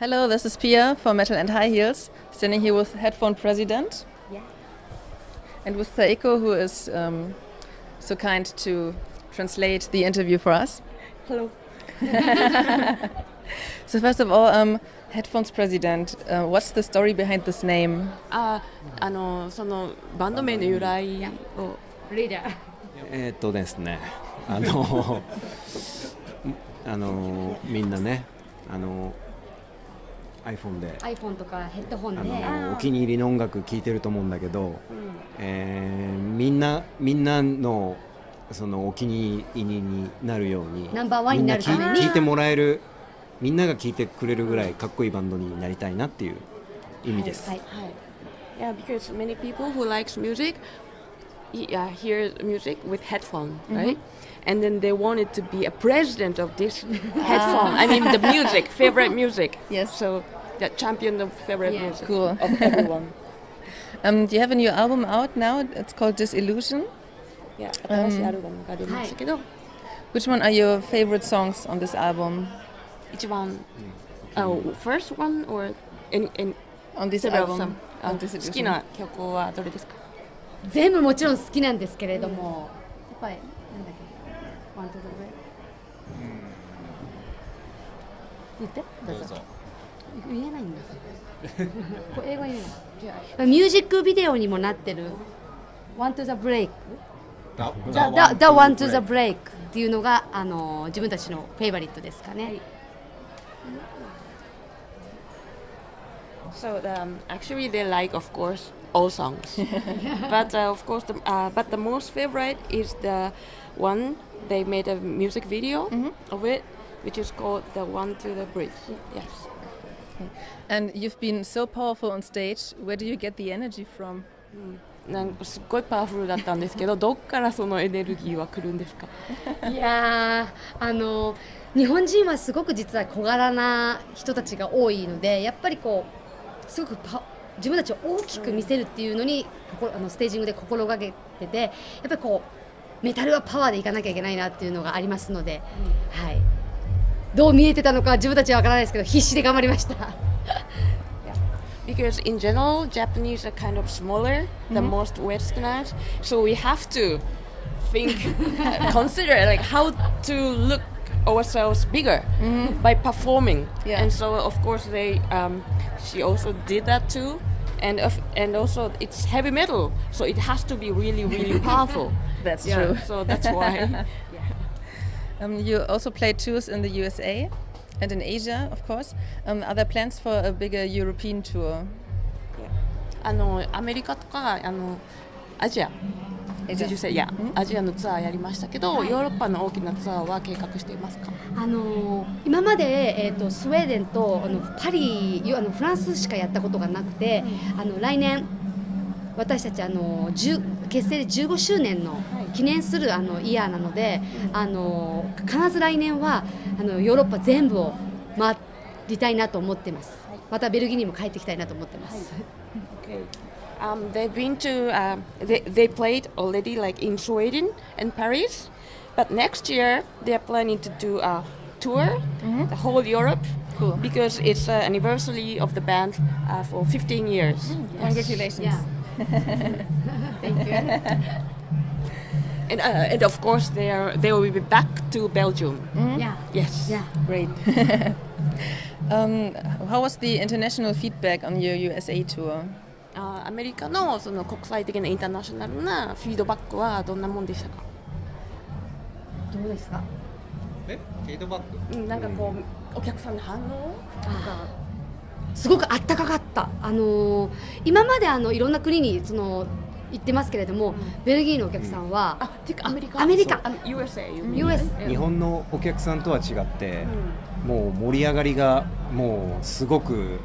Hello, this is Pia for Metal and High Heels, standing here with Headphone President. Yeah. And with Saeko, who is so kind to translate the interview for us. Hello. So first of all, Headphones President, what's the story behind this name? そのバンド名の由来をリーダー。ですね、みんなね、iPhone で iPhone とかヘッドホンでお気に入りの音楽聴いてると思うんだけど、みんなのそのお気に入りになるように、ナンバーワンになるために聴いてもらえる、みんなが聴いてくれるぐらいかっこいいバンドになりたいなっていう意味です。はいはい。Yeah, because many people who likes music, hear music with headphone, right? And then they wanted to be a president of this headphone. I mean, the music, favorite music. Yes. So, the champion of favorite music Cool. of everyone. Do you have a new album out now? It's called Disillusion. Yeah, 新しいアルバムが出ましたけど、Which one are your favorite songs on this album? 一番、first one or in On this several album? some? On Disillusion. 好きな曲はどれですか？全部もちろん好きなんですけれども、やっぱりなんだっけ、ワントゥーブレイク。言ってどうぞ。言えないんですよ。これ英語言えない。ミュージックビデオにもなってる One to the Break。The One to the Break っていうのが自分たちのフェイバリットですかね。So actually they like, of course, all songs, but of course, but the most favorite is the one they made a music video of it, which is called "The One to the Bridge." Yes. And you've been so powerful on stage. Where do you get the energy from? なんかすっごいパワフルだったんですけど、どっからそのエネルギーは来るんですか？いやー日本人はすごく実は小柄な人たちが多いので、やっぱりこうすごく自分たちを大きく見せるっていうのにステージングで心がけてて、やっぱりこうメタルはパワーでいかなきゃいけないなっていうのがありますので、はい、どう見えてたのか自分たちはわからないですけど、必死で頑張りました。Because in general, Japanese are kind of smaller than most Westerners, so we have to think, consider like how to look ourselves bigger by performing. Yeah. And so, of course, she also did that too, and also it's heavy metal, so it has to be really, really powerful. That's true. So that's why. You also played tours in the USA and in Asia, of course. Are there plans for a bigger European tour? アメリカとかアジア。Did you say? Yeah. アジアのツアーやりましたけど、ヨーロッパの大きなツアーは計画していますか？今まで、スウェーデンとパリフランスしかやったことがなくて、来年私たち結成で15周年の記念するイヤーなので、必ず来年はヨーロッパ全部を回りたいなと思ってます。またベルギーにも帰ってきたいなと思ってます。Okay. They've been to they played already like in Sweden and Paris, but next year they are planning to do a tour the whole Europe. Cool. Because it's an anniversary of the band for 15 years. Yes. Congratulations. Yeah. Thank you. And of course they will be back to Belgium. Yeah. Yes. Yeah. Great. How was the international feedback on your USA tour? アメリカのその国際的なインターナショナルなフィードバックはどんなもんでしたか？どうですか？フィードバック？なんかこうお客さんの反応すごくあったかかった。今までいろんな国に行ってますけれども、ベルギーのお客さんは、てかアメリカ、USA 日本のお客さんとは違って、もう盛り上がりがもうすごく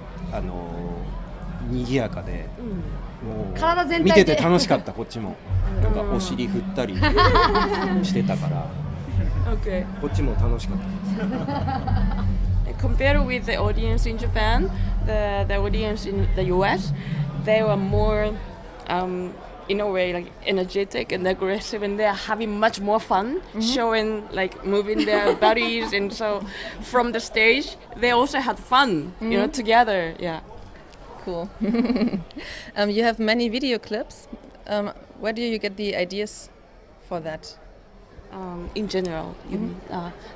賑やかで、もう体全体で見てて楽しかった。こっちもなんかお尻振ったりしてたから、こっちも楽しかった。Compared with the audience in Japan, the audience in the US, they were more in a way like energetic and aggressive, and they're having much more fun showing like moving their bodies, and so from the stage they also had fun, you know, together. Yeah, cool. You have many video clips. Where do you get the ideas for that? In general,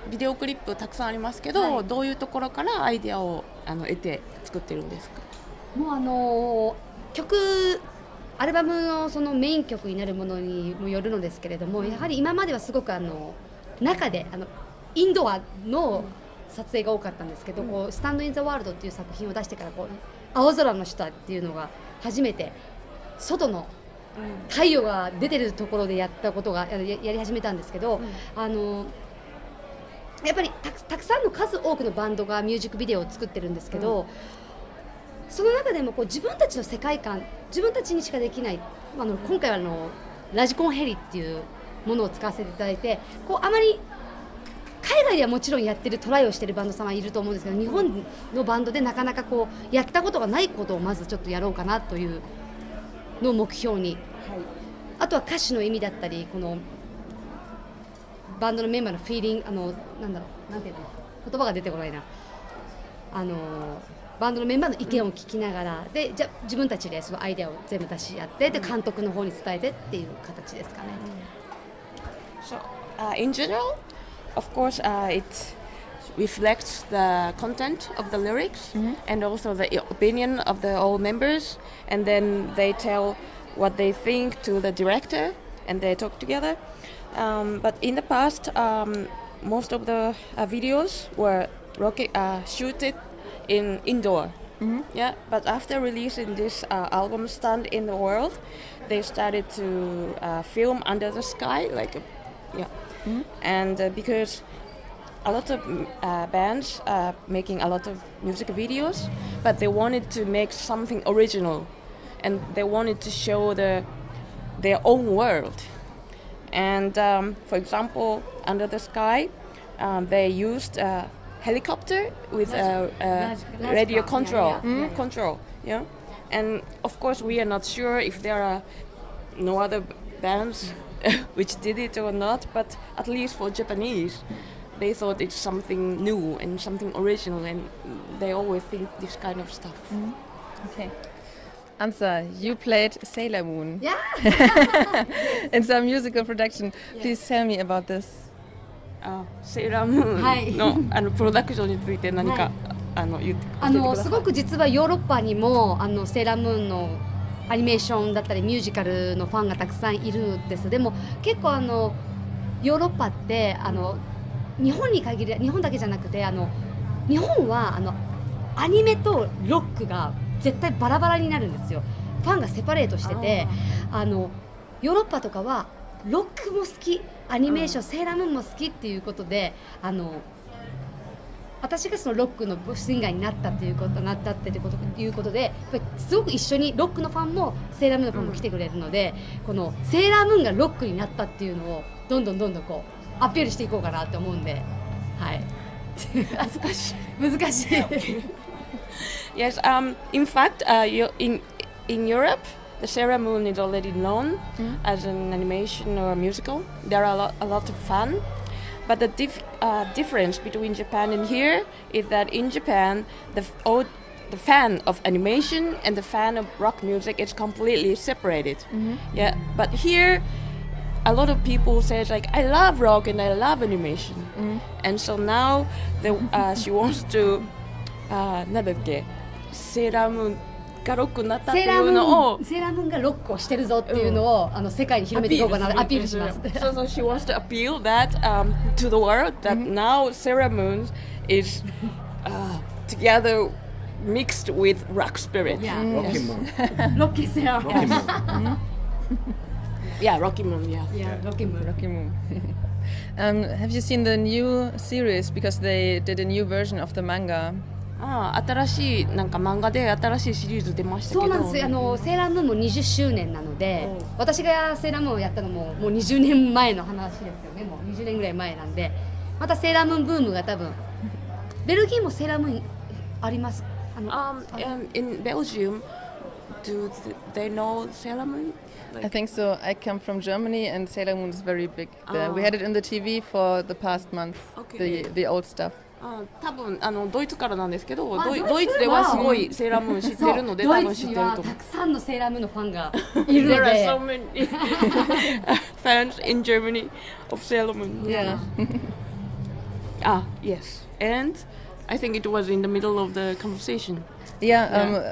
ビデオクリップたくさんありますけど、どういうところからアイデアを得て作ってるんですか？もう曲アルバムのそのメイン曲になるものにもよるのですけれども、やはり今まではすごく中でインドアの撮影が多かったんですけど、こうスタンドインザワールドっていう作品を出してからこう青空の下っていうのが初めて外の太陽が出てるところでやったことが やり始めたんですけど、やっぱりたくさんの数多くのバンドがミュージックビデオを作ってるんですけど、その中でもこう自分たちの世界観、自分たちにしかできない、今回はラジコンヘリっていうものを使わせていただいて、こうあまり海外ではもちろんやってるトライをしてるバンドさんはいると思うんですけど、日本のバンドでなかなかこうやったことがないことをまずちょっとやろうかなというのを目標に、あとは歌詞の意味だったり、このバンドのメンバーのフィーリング、なんだろう、なんていうの、言葉が出てこないな、バンドのメンバーの意見を聞きながらで、じゃ自分たちでそのアイデアを全部出し合ってで監督の方に伝えてっていう形ですかね。So, in general, of course, it reflects the content of the lyrics and also the opinion of the all members, and then they tell what they think to the director and they talk together. But in the past, most of the videos were shooted in indoor. Yeah, but after releasing this album Stand in the World, they started to film under the sky, like and because a lot of bands are making a lot of music videos, but they wanted to make something original, and they wanted to show their own world. And for example, Under the Sky, they used a helicopter with a radio control. Yeah, and of course we are not sure if there are no other bands which did it or not, but at least for Japanese, they thought it's something new and something original, and they always think this kind of stuff. Okay. Ansa, you played Sailor Moon. Yeah. In some musical production. Please tell me about this. セーラームーンの、プロダクションについて何か、言ってください。すごく実はヨーロッパにもセーラームーンのアニメーションだったりミュージカルのファンがたくさんいるんです。でも結構ヨーロッパって日本に限り、日本だけじゃなくて日本はアニメとロックが絶対バラバラになるんですよ。ファンがセパレートしてて、ヨーロッパとかはロックも好き、アニメーション、セーラームーンも好きっていうことで、私がそのロックのシンガーになったっていうことで、やっぱりすごく一緒にロックのファンもセーラームーンのファンも来てくれるので、このセーラームーンがロックになったっていうのをどんどんこうアピールしていこうかなって思うんで、はい。難しい。Yes, in fact, in Europe, the Sailor Moon is already known as an animation or a musical. There are a lot of fun, but the difference between Japan and here is that in Japan, the fan of animation and the fan of rock music is completely separated. Yeah, but here, a lot of people say like, I love rock and I love animation, and so now she wants to なんだっけ、セーラームーンがロックになったっていうのを、セーラームーンがロックをしてるぞっていうのを、世界に広めていこうかな、アピールします。So she wants to appeal that to the world that now Sailor Moon is together mixed with rock spirit. Yeah. Rocky Moon. Rocky Sailor Moon. Yeah, Rocky Moon. Yeah. Yeah, Rocky Moon. Rocky Moon. Have you seen the new series? Because they did a new version of the manga. 新しいなんか漫画で新しいシリーズ出ましたけど。そうなんですよ。セーラームーンも20周年なので、私がセーラームーンをやったのももう20年前の話ですよね。もう20年ぐらい前なんで、またセーラームーンブームが多分ベルギーもセーラームーンあります。In Belgium, do they know Sailor Moon? I think so. I come from Germany, and Sailor Moon is very big there. We had it in the TV for the past month. Okay. The old stuff. 多分ドイツからなんですけど、ドイツではすごいセーラームーン知ってるので、多分知ってると思う。ドイツにはたくさんのセーラームーンのファンがいるので。There are so many fans in Germany of Sailor Moon. Yeah. Yes. And I think it was in the middle of the conversation. Yeah.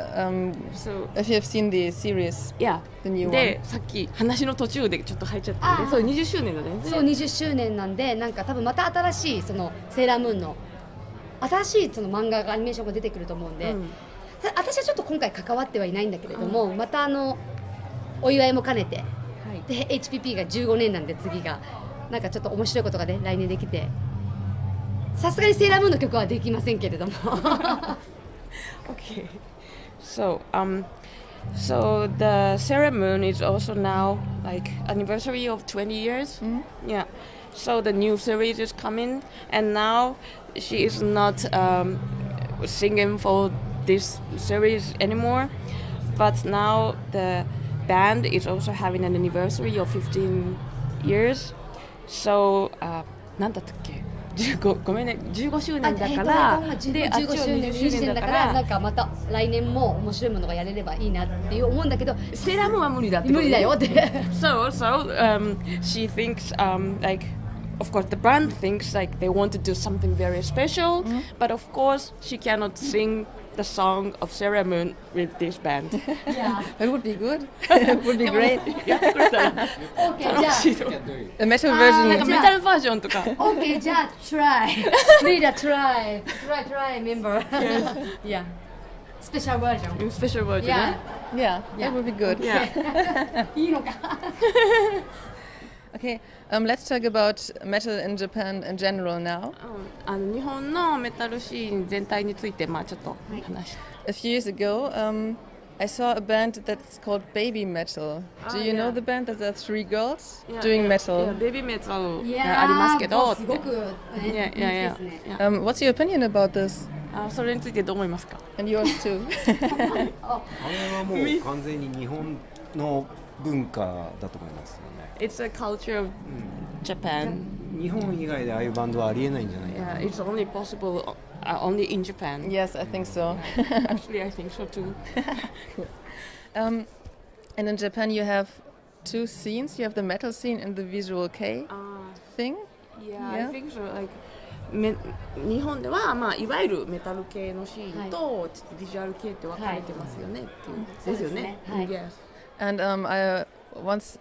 So if you have seen the series, yeah. the new one. で、さっき話の途中でちょっと入っちゃったんで、そう20周年だね。そう20周年なんで、なんか多分また新しいそのセーラームーンの新しいその漫画がアニメーションが出てくると思うんで、私はちょっと今回関わってはいないんだけれども、またお祝いも兼ねて、で HPP が15年なんで次がなんかちょっと面白いことがね来年できて、さすがにセーラームーンの曲はできませんけれども。Okay. So the Sailor Moon is also now like anniversary of 20 years. Yeah. So the new series is coming, and now she is not singing for this series anymore. But now the band is also having an anniversary of 15 years. So なんだったっけごめんね、15周年だから、15周年、20周年だから、なんかまた来年も面白いものがやれればいいなっていう思うんだけど、セーラームーンは無理だって。無理だよって。So she thinks like, of course, the band thinks like they want to do something very special, but of course she cannot sing the song of Sailor Moon with this band. Yeah. It would be good. It would be great. Okay, じゃあ。A metal version. なんかメタルバージョンとか。Okay, じゃあ try. Leader try. Try member. Yeah. Special version. Special version. Yeah, that would be good. Yeah. いいのか。Okay, let's talk about metal in Japan in general now. 日本のメタルシーン全体についてちょっと話して。A few years ago, I saw a band that's called Baby Metal. Do you know the band? There are 3 girls doing metal. Baby metal がありますけど。すごく人気ですね。What's your opinion about this? それについてどう思いますか？ And yours too. あれはもう完全に日本の文化だと思いますよね。It's a culture of Japan. 日本以外でああいうバンドはありえないんじゃないかな。Yeah, it's only possible only in Japan. Yes, I think so. Actually, I think so too. And in Japan, you have 2 scenes. You have the metal scene and the visual K thing. Yeah, I think so. Like, 日本ではいわゆるメタル系のシーンとビジュアル系って分かれてますよねっていうですよね。Yes. And I once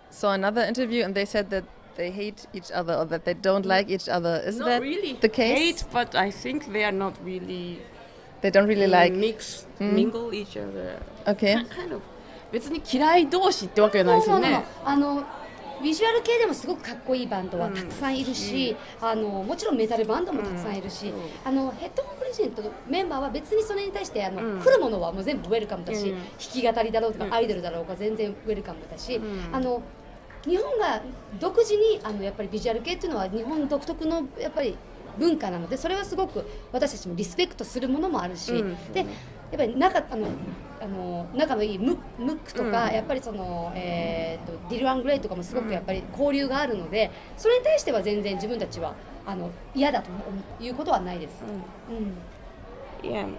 saw another interview, and they said that they hate each other or that they don't like each other. Is Not that really the case? Hate, but I think they are not really. They don't really like mingle each other. Okay. Kind of. 別に嫌い同士ってわけじゃないですよね。ビジュアル系でもすごくかっこいいバンドはたくさんいるし、もちろんメタルバンドもたくさんいるし、ヘッドホンプレゼントのメンバーは別にそれに対して来るものはもう全部ウェルカムだし、弾き語りだろうとかアイドルだろうが全然ウェルカムだし、日本が独自にやっぱりビジュアル系っていうのは日本独特のやっぱり文化なので、それはすごく私たちもリスペクトするものもあるし、でやっぱり仲のいいムックとか、やっぱりその、ディル・アン・グレイとかもすごくやっぱり交流があるので、それに対しては全然自分たちは嫌だということはないです。Yeah.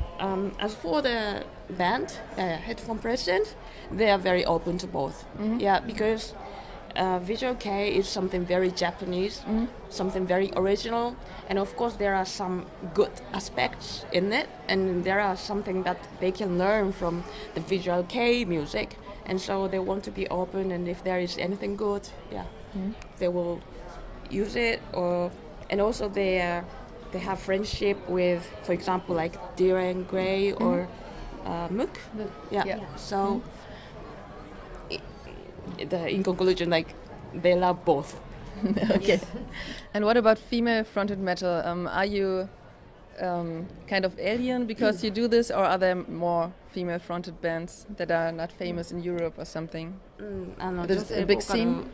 As for the band, Headphone President, they are very open to both. Yeah, because Visual K is something very Japanese, something very original, and of course there are some good aspects in it, and there are something that they can learn from the Visual K music, and so they want to be open, and if there is anything good, they will use it. And also they have friendship with, for example, like Deer and Grey or Mook. Yeah. So. In conclusion, like they love both. Okay. And what about female-fronted metal? Are you kind of alien because you do this, or are there more female-fronted bands that are not famous in Europe or something? There's a big scene.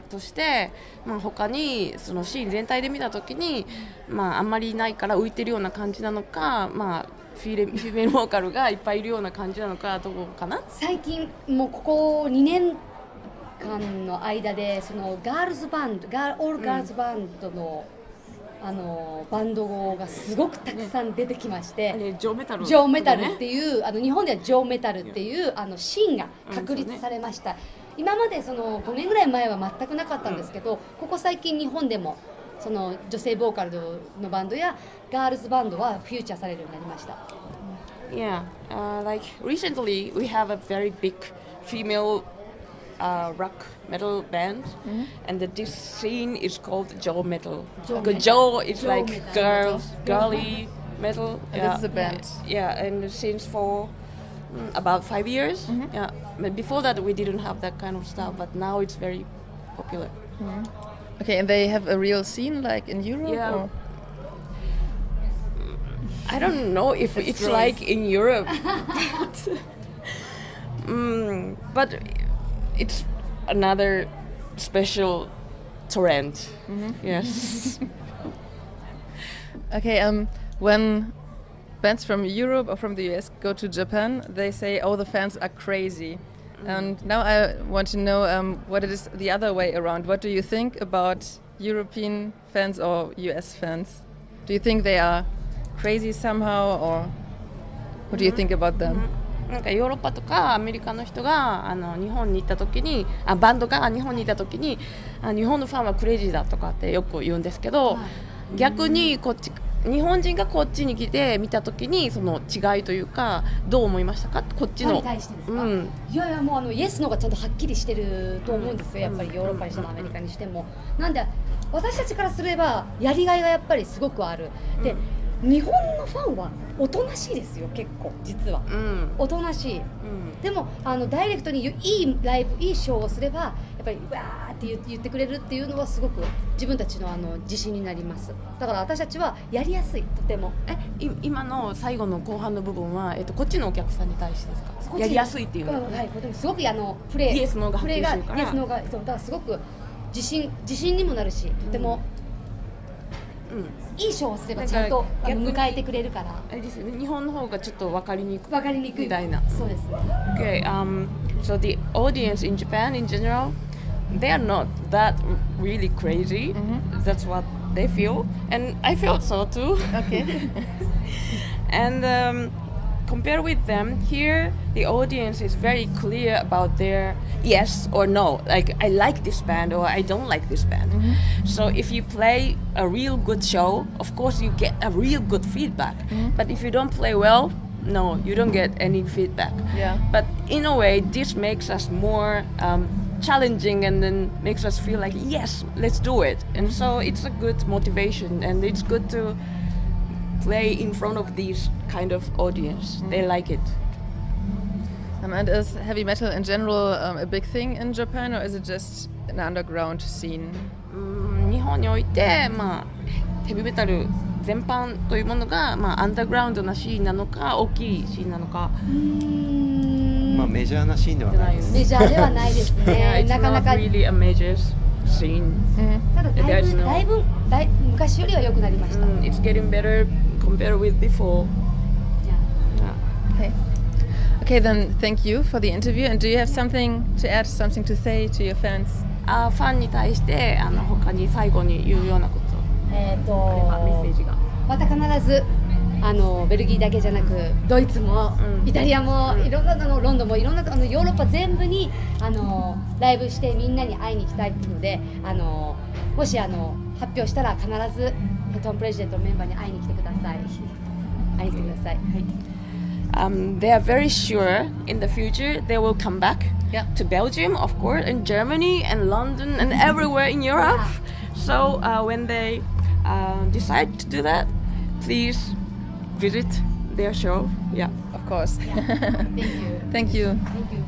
として、他にそのシーン全体で見たときに、あんまりいないから浮いてるような感じなのか、フィメルボーカルがいっぱいいるような感じなのかどうかな。最近もうここ2年間の間でそのガールズバンドオールガールズバンドの、バンドがすごくたくさん出てきまして、ジョーメタル、ジョーメタルっていう日本ではジョーメタルっていうシーンが確立されました。今までその5年ぐらい前は全くなかったんですけど、ここ最近日本でもその女性ボーカルのバンドやガールズバンドはフューチャーされるようになりました。Yeah, like recently we have a very big female rock metal band, and this scene is called Joe metal. Joe is like girly metal. And this is a band. Yeah, and since for about 5 years. Yeah, but before that we didn't have that kind of stuff, but now it's very popular. Okay, and they have a real scene like in Europe? Yeah. Or? I don't know if it's like in Europe, but it's another special trend. Yes. Okay, when bands from Europe or from the US go to Japan, they say, oh, the fans are crazy. And now I want to know what it is the other way around. What do you think about European fans or US fans? Do you think they are crazy somehow, or what do you think about them? なんかヨーロッパとかアメリカの人が日本に行った時にバンドが日本にいた時に日本のファンはクレイジーだとかってよく言うんですけど、逆にこっち日本人がこっちに来て見た時にその違いというかどう思いましたか？こっちのに対してですか？いやいやもうイエスの方がちゃんとはっきりしてると思うんですよ。やっぱりヨーロッパにしてもアメリカにしても。なんで私たちからすればやりがいがやっぱりすごくある。で日本のファンはおとなしいですよ、結構実は、おとなしい、でもダイレクトにいいライブいいショーをすればやっぱりわーって言ってくれるっていうのはすごく自分たちの自信になります。だから私たちはやりやすい、とても。今の最後の後半の部分は、こっちのお客さんに対してですか？やりやすいっていうのは、はい、これすごくプレーイエスノーがプレーがイエスノーがそうだからすごく自信にもなるし、とても、いいショーをすればちゃんと迎えてくれるから。あれですよね、日本の方がちょっと分かりにくいみたいな。そうですね。Okay, so the audience in Japan in general, they are not that really crazy. That's what they feel, and I felt so too. Okay. And compared with them, here the audience is very clear about their yes or no. Like, I like this band or I don't like this band. So if you play a real good show, of course you get a real good feedback. But if you don't play well, no, you don't get any feedback. Yeah. But in a way, this makes us more challenging and then makes us feel like, yes, let's do it. And so it's a good motivation, and it's good to play in front of these kind of audience. They like it. And is heavy metal in general a big thing in Japan, or is it just an underground scene? 日本において、ヘビメタル全般というものが、アンダーグラウンドなシーンなのか大きいシーンなのか。メジャーなシーンではないです。メジャーではないですね。なかなか。It's not really a major scene. ただだいぶ昔よりは良くなりました。It's getting better compared with before. Okay. Okay, then thank you for the interview. And do you have something to add, something to say to your fans? ファンに対して他に最後に言うようなこと、メッセージが。また必ずベルギーだけじゃなくドイツも、イタリアもいろんなロンドンもいろんなヨーロッパ全部にライブしてみんなに会いに行きたいっていうのでもし発表したら必ずヘトンプレジデントのメンバーに会いに来てください。会いに来てください。They are very sure in the future they will come back to Belgium, of course, and Germany and London and everywhere in Europe. So when they decide to do that, please visit their show. Yeah, of course. Thank you. Thank you. Thank you.